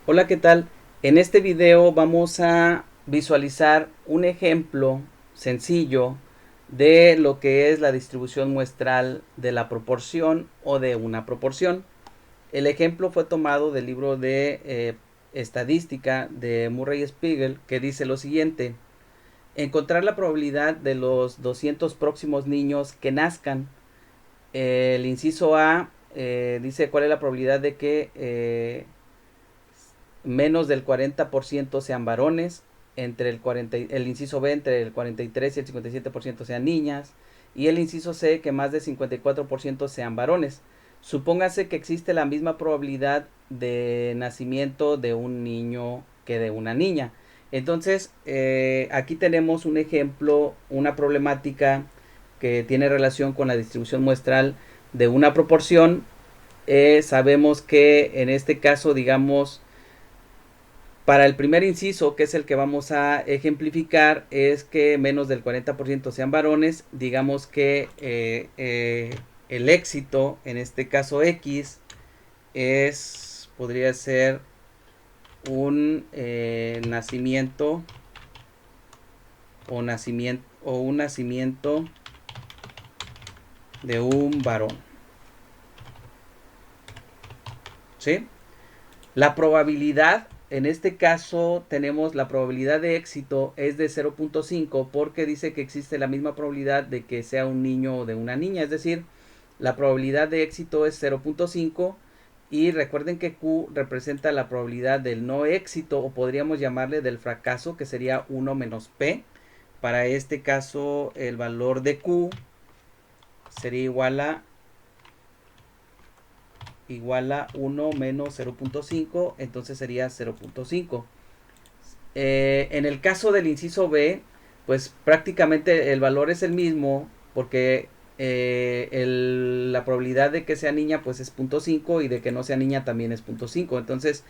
Hola, ¿qué tal? En este video vamos a visualizar un ejemplo sencillo de lo que es la distribución muestral de la proporción o de una proporción. El ejemplo fue tomado del libro de estadística de Murray Spiegel, que dice lo siguiente: encontrar la probabilidad de los 200 próximos niños que nazcan. El inciso A dice cuál es la probabilidad de que menos del 40% sean varones, el inciso B entre el 43 y el 57% sean niñas, y el inciso C que más del 54% sean varones. Supóngase que existe la misma probabilidad de nacimiento de un niño que de una niña. Entonces, aquí tenemos un ejemplo, una problemática que tiene relación con la distribución muestral de una proporción. Sabemos que en este caso, digamos, para el primer inciso, que es el que vamos a ejemplificar, es que menos del 40% sean varones. Digamos que el éxito, en este caso X, podría ser un nacimiento o un nacimiento de un varón. ¿Sí? La probabilidad, en este caso tenemos la probabilidad de éxito es de 0.5 porque dice que existe la misma probabilidad de que sea un niño o de una niña, es decir, la probabilidad de éxito es 0.5 y recuerden que Q representa la probabilidad del no éxito o podríamos llamarle del fracaso, que sería 1 menos P. Para este caso el valor de Q sería igual a 1 menos 0.5, entonces sería 0.5. En el caso del inciso B, pues prácticamente el valor es el mismo porque la probabilidad de que sea niña pues es 0.5 y de que no sea niña también es 0.5. Entonces,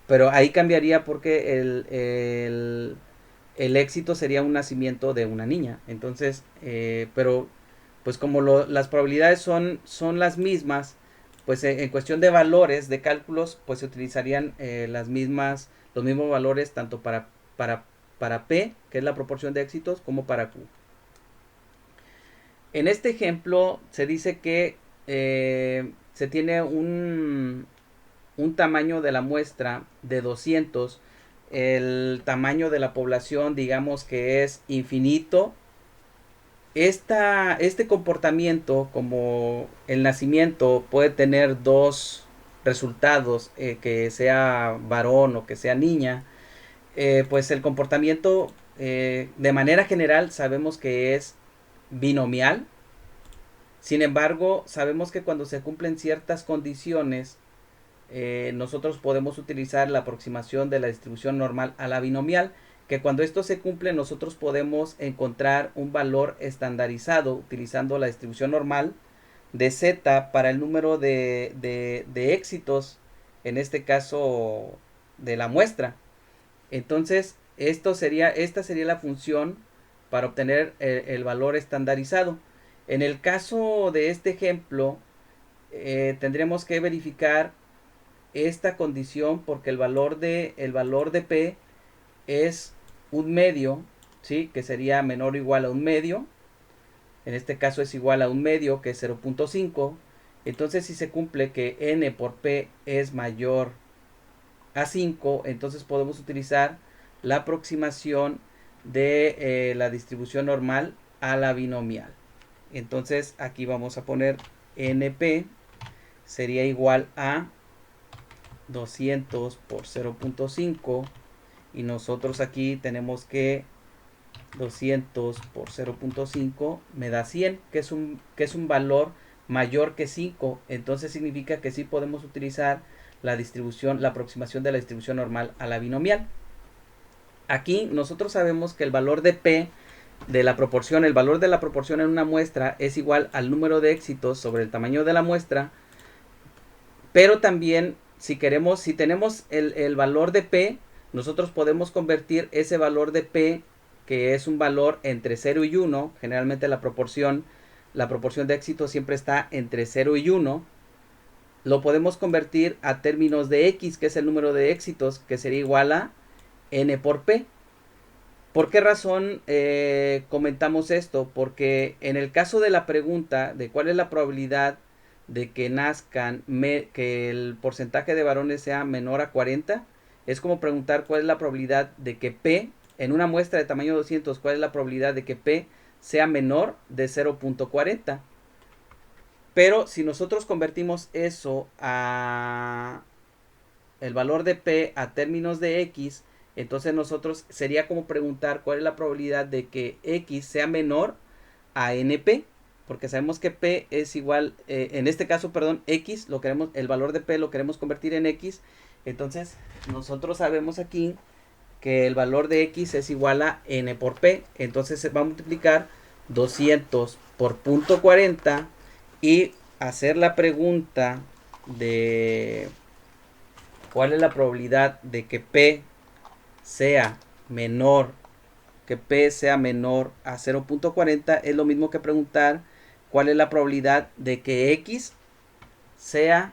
pero ahí cambiaría porque el éxito sería un nacimiento de una niña. Entonces, pero pues como las probabilidades son las mismas, pues en cuestión de valores, de cálculos, pues se utilizarían los mismos valores tanto para, para P, que es la proporción de éxitos, como para Q. En este ejemplo se dice que se tiene un tamaño de la muestra de 200. El tamaño de la población, digamos que es infinito. Este comportamiento, como el nacimiento, puede tener dos resultados, que sea varón o que sea niña. Pues el comportamiento, de manera general, sabemos que es binomial. Sin embargo, sabemos que cuando se cumplen ciertas condiciones, nosotros podemos utilizar la aproximación de la distribución normal a la binomial, que cuando esto se cumple nosotros podemos encontrar un valor estandarizado utilizando la distribución normal de z para el número de éxitos, en este caso de la muestra. Entonces, esta sería la función para obtener el valor estandarizado. En el caso de este ejemplo, tendremos que verificar esta condición porque el valor de P es un medio, ¿sí? Que sería menor o igual a un medio. En este caso es igual a un medio, que es 0.5. Entonces, si se cumple que n por P es mayor a 5, entonces podemos utilizar la aproximación de la distribución normal a la binomial. Entonces, aquí vamos a poner np sería igual a 200 por 0.5 y nosotros aquí tenemos que 200 por 0.5 me da 100, que es un valor mayor que 5. Entonces significa que sí podemos utilizar la aproximación de la distribución normal a la binomial. Aquí nosotros sabemos que el valor de P de la proporción, el valor de la proporción en una muestra es igual al número de éxitos sobre el tamaño de la muestra. Pero también, si tenemos el valor de P, nosotros podemos convertir ese valor de P, que es un valor entre 0 y 1, generalmente la proporción de éxito siempre está entre 0 y 1, lo podemos convertir a términos de X, que es el número de éxitos, que sería igual a N por P. ¿Por qué razón comentamos esto? Porque en el caso de la pregunta de cuál es la probabilidad de que nazcan, que el porcentaje de varones sea menor a 40, es como preguntar cuál es la probabilidad de que P, en una muestra de tamaño 200, cuál es la probabilidad de que P sea menor de 0.40. Pero si nosotros convertimos eso a el valor de P a términos de X, entonces nosotros sería como preguntar cuál es la probabilidad de que X sea menor a NP, porque sabemos que P es igual, en este caso, perdón, X, lo queremos, el valor de P lo queremos convertir en X, entonces nosotros sabemos aquí que el valor de X es igual a N por P, entonces se va a multiplicar 200 por punto 40 y hacer la pregunta de cuál es la probabilidad de que P sea menor a 0.40 es lo mismo que preguntar cuál es la probabilidad de que X sea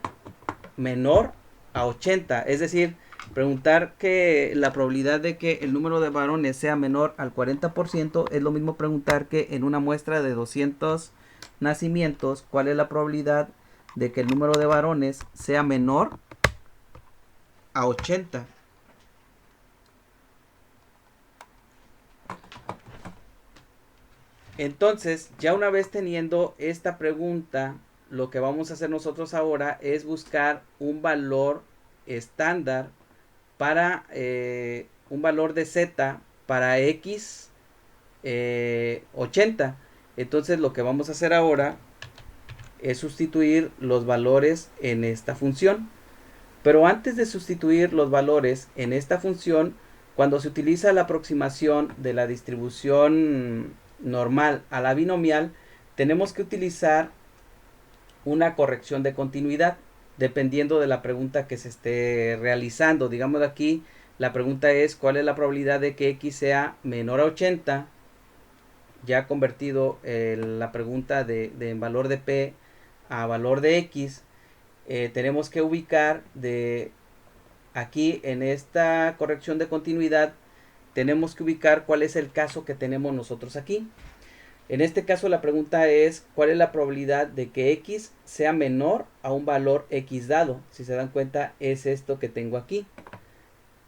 menor a 80. Es decir, preguntar que la probabilidad de que el número de varones sea menor al 40% es lo mismo preguntar que en una muestra de 200 nacimientos, cuál es la probabilidad de que el número de varones sea menor a 80. Entonces, ya una vez teniendo esta pregunta, lo que vamos a hacer nosotros ahora es buscar un valor estándar para un valor de Z para X 80. Entonces, lo que vamos a hacer ahora es sustituir los valores en esta función. Pero antes de sustituir los valores en esta función, cuando se utiliza la aproximación de la distribución normal a la binomial, tenemos que utilizar una corrección de continuidad dependiendo de la pregunta que se esté realizando. Digamos aquí, la pregunta es cuál es la probabilidad de que X sea menor a 80. Ya convertido la pregunta de valor de P a valor de X, tenemos que ubicar de aquí en esta corrección de continuidad, tenemos que ubicar cuál es el caso que tenemos nosotros aquí. En este caso la pregunta es cuál es la probabilidad de que X sea menor a un valor X dado. Si se dan cuenta es esto que tengo aquí.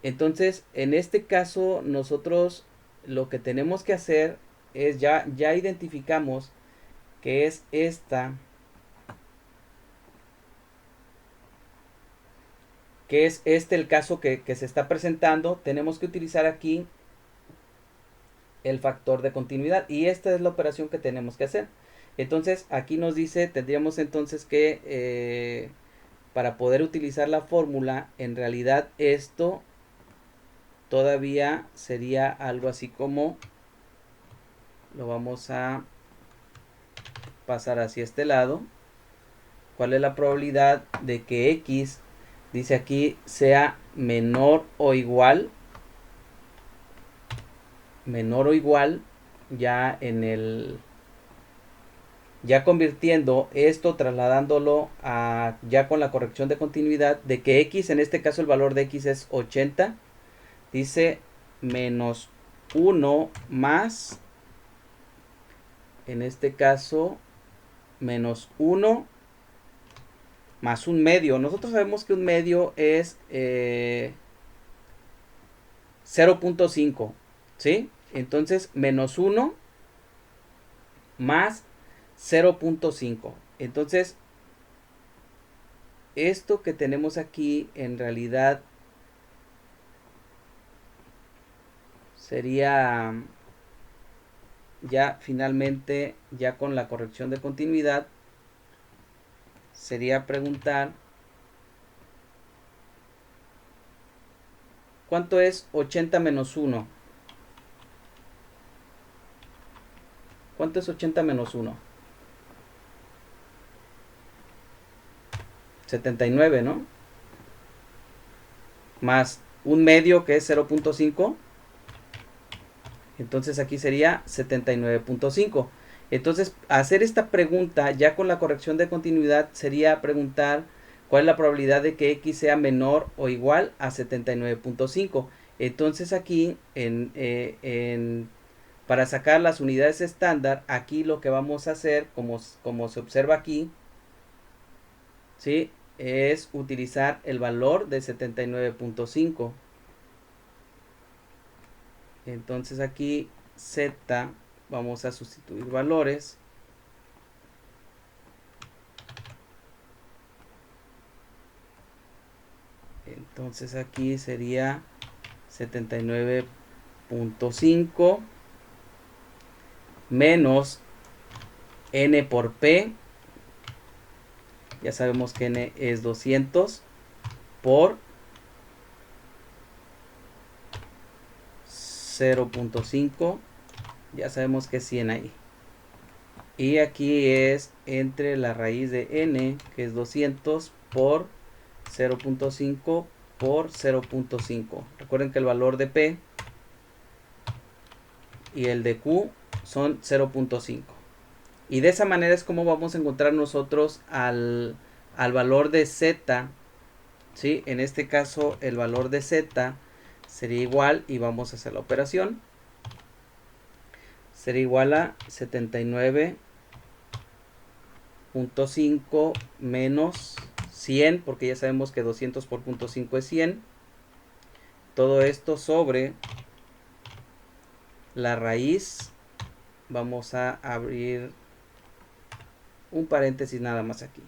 Entonces en este caso nosotros lo que tenemos que hacer es ya identificamos que es esta, que es este el caso que se está presentando. Tenemos que utilizar aquí el factor de continuidad y esta es la operación que tenemos que hacer. Entonces aquí nos dice, tendríamos entonces que para poder utilizar la fórmula, en realidad esto todavía sería algo así como, lo vamos a pasar hacia este lado. ¿Cuál es la probabilidad de que X, dice aquí, sea menor o igual ya en el, ya convirtiendo esto, trasladándolo a ya con la corrección de continuidad de que X, en este caso el valor de X es 80, dice menos 1 más, en este caso menos 1 más un medio. Nosotros sabemos que un medio es 0.5, ¿sí? Entonces menos 1 más 0.5. Entonces esto que tenemos aquí en realidad sería ya finalmente, ya con la corrección de continuidad, sería preguntar ¿cuánto es 80 menos 1? ¿Cuánto es 80 menos 1? 79, ¿no? Más un medio que es 0.5. Entonces aquí sería 79.5. Entonces hacer esta pregunta ya con la corrección de continuidad sería preguntar ¿Cuál es la probabilidad de que X sea menor o igual a 79.5? Entonces aquí, para sacar las unidades estándar, aquí lo que vamos a hacer, como se observa aquí, ¿sí? Es utilizar el valor de 79.5. Entonces aquí Z, vamos a sustituir valores. Entonces aquí sería 79.5 menos N por P. Ya sabemos que N es 200 por 0.5. Ya sabemos que es 100 ahí. Y aquí es entre la raíz de N, que es 200 por 0.5 por 0.5. Recuerden que el valor de P y el de Q son 0.5. Y de esa manera es como vamos a encontrar nosotros al valor de Z. ¿Sí? En este caso el valor de Z sería igual, y vamos a hacer la operación. Sería igual a 79.5 menos 100, porque ya sabemos que 200 por 0.5 es 100. Todo esto sobre la raíz. Vamos a abrir un paréntesis nada más aquí.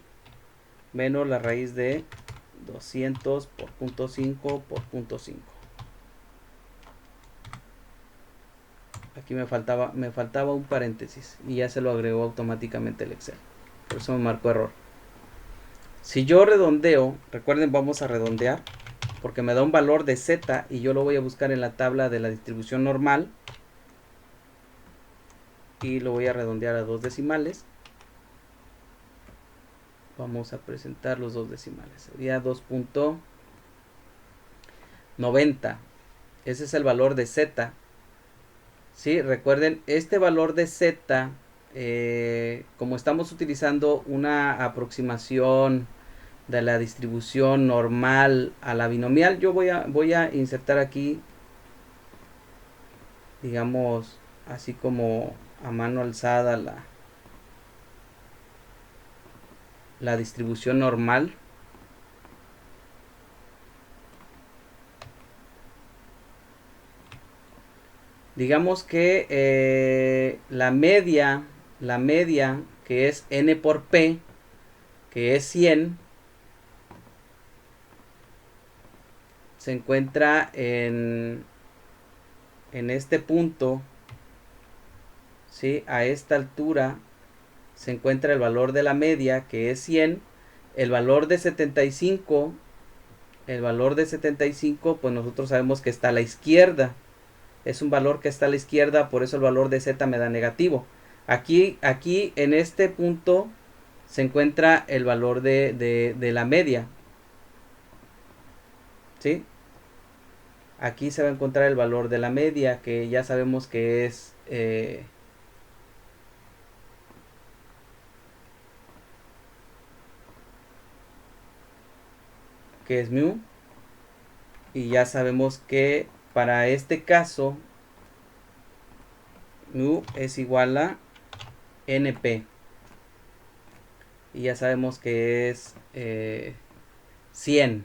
Menos la raíz de 200 por 0.5 por 0.5. Aquí me faltaba un paréntesis y ya se lo agregó automáticamente el Excel. Por eso me marcó error. Si yo redondeo, recuerden, vamos a redondear porque me da un valor de Z y yo lo voy a buscar en la tabla de la distribución normal y lo voy a redondear a 2 decimales. Vamos a presentar los 2 decimales. Sería 2.90. Ese es el valor de Z. ¿Sí? Recuerden, este valor de Z, como estamos utilizando una aproximación de la distribución normal a la binomial, yo voy a insertar aquí, digamos, así como a mano alzada la distribución normal. Digamos que la media que es N por P, que es 100, se encuentra en este punto, ¿sí? A esta altura se encuentra el valor de la media, que es 100. El valor de 75, pues nosotros sabemos que está a la izquierda. Es un valor que está a la izquierda, por eso el valor de Z me da negativo. Aquí en este punto se encuentra el valor de la media. ¿Sí? Aquí se va a encontrar el valor de la media, que ya sabemos que es mu. Y ya sabemos que para este caso mu es igual a NP. Y ya sabemos que es 100.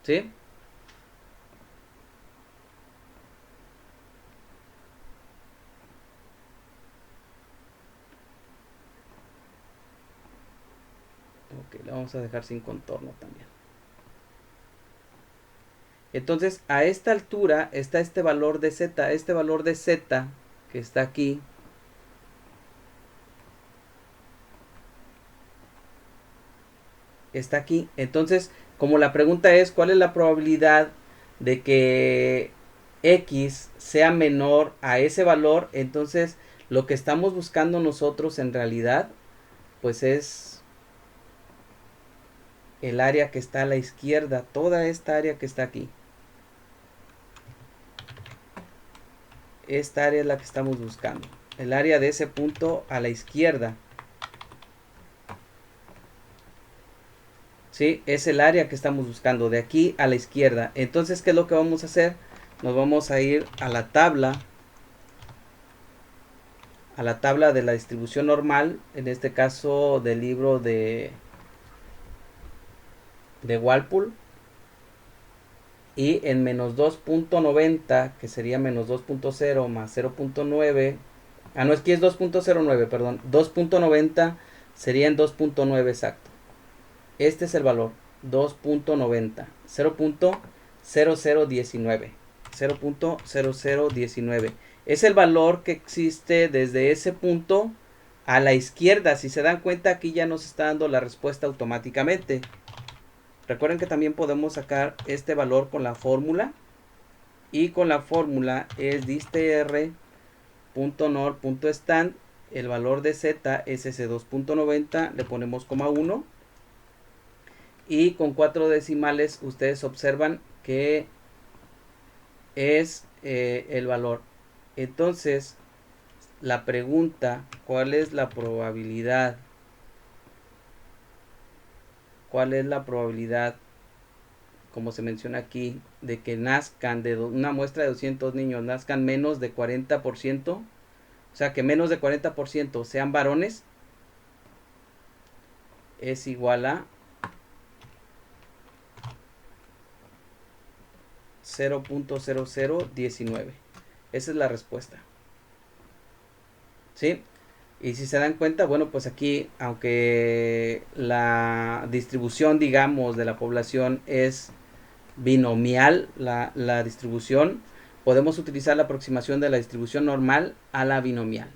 ¿Sí? Ok, lo vamos a dejar sin contorno también. Entonces, a esta altura está este valor de Z. Este valor de Z que está aquí está aquí. Entonces, como la pregunta es, ¿cuál es la probabilidad de que X sea menor a ese valor? Entonces, lo que estamos buscando nosotros en realidad, pues es el área que está a la izquierda, toda esta área que está aquí. Esta área es la que estamos buscando. El área de ese punto a la izquierda. ¿sí? Es el área que estamos buscando, de aquí a la izquierda. Entonces, ¿qué es lo que vamos a hacer? Nos vamos a ir a la tabla de la distribución normal, en este caso del libro de Walpole, y en menos 2.90, que sería menos 2.0 más 0.9, no, es que es 2.09, perdón, 2.90 sería en 2.9 exacto. Este es el valor, 2.90, 0.0019, 0.0019. Es el valor que existe desde ese punto a la izquierda. Si se dan cuenta, aquí ya nos está dando la respuesta automáticamente. Recuerden que también podemos sacar este valor con la fórmula. Y con la fórmula es distr.nor.stand. El valor de z es ese 2.90. Le ponemos coma 1. Y con 4 decimales ustedes observan que es el valor. Entonces, la pregunta, ¿cuál es la probabilidad? ¿Cuál es la probabilidad, como se menciona aquí, de que nazcan de una muestra de 200 niños, nazcan menos de 40%? O sea, que menos de 40% sean varones, es igual a 0.0019. Esa es la respuesta. ¿Sí? Y si se dan cuenta, bueno, pues aquí, aunque la distribución, digamos, de la población es binomial, la distribución, podemos utilizar la aproximación de la distribución normal a la binomial.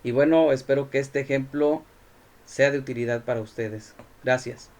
Y bueno, espero que este ejemplo sea de utilidad para ustedes. Gracias.